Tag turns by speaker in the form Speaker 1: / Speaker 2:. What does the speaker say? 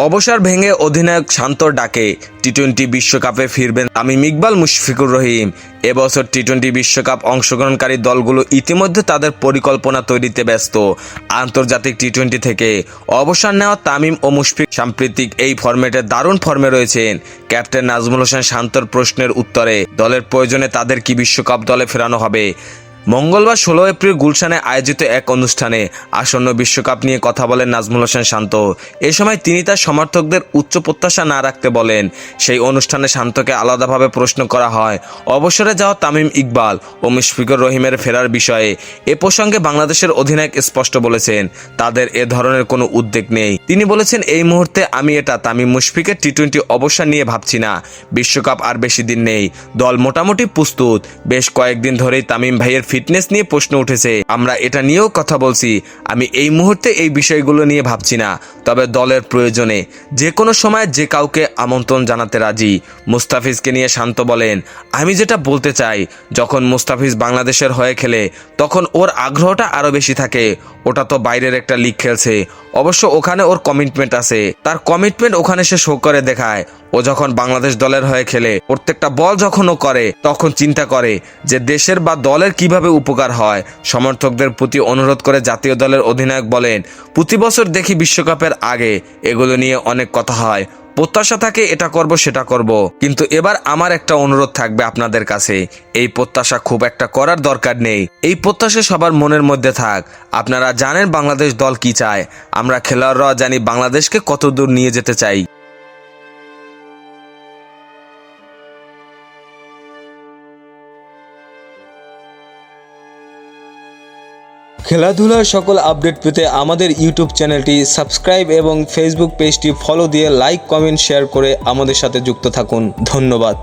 Speaker 1: অবসর ভেঙে অধিনায়ক শান্তর ডাকে টি-20 বিশ্বকাপে ফিরবেন তামিম ইকবাল, মুশফিকুর রহিম। এবছর টি-20 বিশ্বকাপ অংশগ্রহণকারী দলগুলো ইতিমধ্যে তাদের পরিকল্পনা তৈরিতে ব্যস্ত। আন্তর্জাতিক টি-20 থেকে অবসর নেওয়া তামিম ও মুশফিক সাম্প্রতিক এই ফরম্যাটে দারুণ ফর্মে রয়েছেন। ক্যাপ্টেন নাজমুল হোসেন শান্তর প্রশ্নের উত্তরে দলের প্রয়োজনে তাদের কি বিশ্বকাপ দলে ফেরানো হবে। মঙ্গলবার 16 এপ্রিল গুলশানে আয়োজিত এক অনুষ্ঠানে আসন্ন বিশ্বকাপ নিয়ে কথা বলেন নাজমুল হোসেন শান্ত। এ সময় তিনি তার সমর্থকদের উচ্চ প্রত্যাশা না রাখতে বলেন। সেই অনুষ্ঠানে শান্তকে আলাদাভাবে প্রশ্ন করা হয় অবসরে যাওয়া তামিম ইকবাল ও মুশফিকুর রহিমের ফেরার বিষয়ে। এ প্রসঙ্গে বাংলাদেশের অধিনায়ক স্পষ্ট বলেছেন তাদের এ ধরনের কোনো উদ্বেগ নেই। তিনি বলেছেন, এই মুহূর্তে আমি এটা তামিম মুশফিকের টি-20 অবসর নিয়ে ভাবছি না। বিশ্বকাপ আর বেশি দিন নেই, দল মোটামুটি প্রস্তুত। বেশ কয়েকদিন ধরেই তামিম ভাইয়ের ফিটনেস নিয়ে প্রশ্ন উঠেছে, আমরা এটা নিয়েও কথা বলছি। আমি এই মুহূর্তে এই বিষয়গুলো নিয়ে ভাবছি না, তবে দলের প্রয়োজনে যে কোনো সময় যে কাউকে আমন্ত্রণ জানাতে রাজি। মুস্তাফিজকে নিয়ে শান্ত বলেন, আমি যেটা বলতে চাই, যখন মুস্তাফিজ বাংলাদেশের হয়ে খেলে তখন ওর আগ্রহটা আরও বেশি থাকে। ওটা তো বাইরের একটা লিগ খেলছে, অবশ্য ওখানে ওর কমিটমেন্ট আছে, তার কমিটমেন্ট ওখানে সে শো করে দেখায়। ও যখন বাংলাদেশ দলের হয়ে খেলে প্রত্যেকটা বল যখন ও করে তখন চিন্তা করে যে দেশের বা দলের কিভাবে উপকার হয়। সমর্থকদের প্রতি অনুরোধ করে জাতীয় দলের অধিনায়ক বলেন, প্রতি বছর দেখি বিশ্বকাপের আগে এগুলো নিয়ে অনেক কথা হয়, প্রত্যাশা থাকে এটা করব সেটা করব, কিন্তু এবার আমার একটা অনুরোধ থাকবে আপনাদের কাছে, এই প্রত্যাশা খুব একটা করার দরকার নেই। এই প্রত্যাশা সবার মনের মধ্যে থাক। আপনারা জানেন বাংলাদেশ দল কি চায়, আমরা খেলোয়াড়রা জানি বাংলাদেশকে কত দূর নিয়ে যেতে চাই।
Speaker 2: খেলাধুলার সকল আপডেট পেতে আমাদের ইউটিউব চ্যানেলটি সাবস্ক্রাইব এবং ফেসবুক পেজটি ফলো দিয়ে লাইক, কমেন্ট, শেয়ার করে আমাদের সাথে যুক্ত থাকুন। ধন্যবাদ।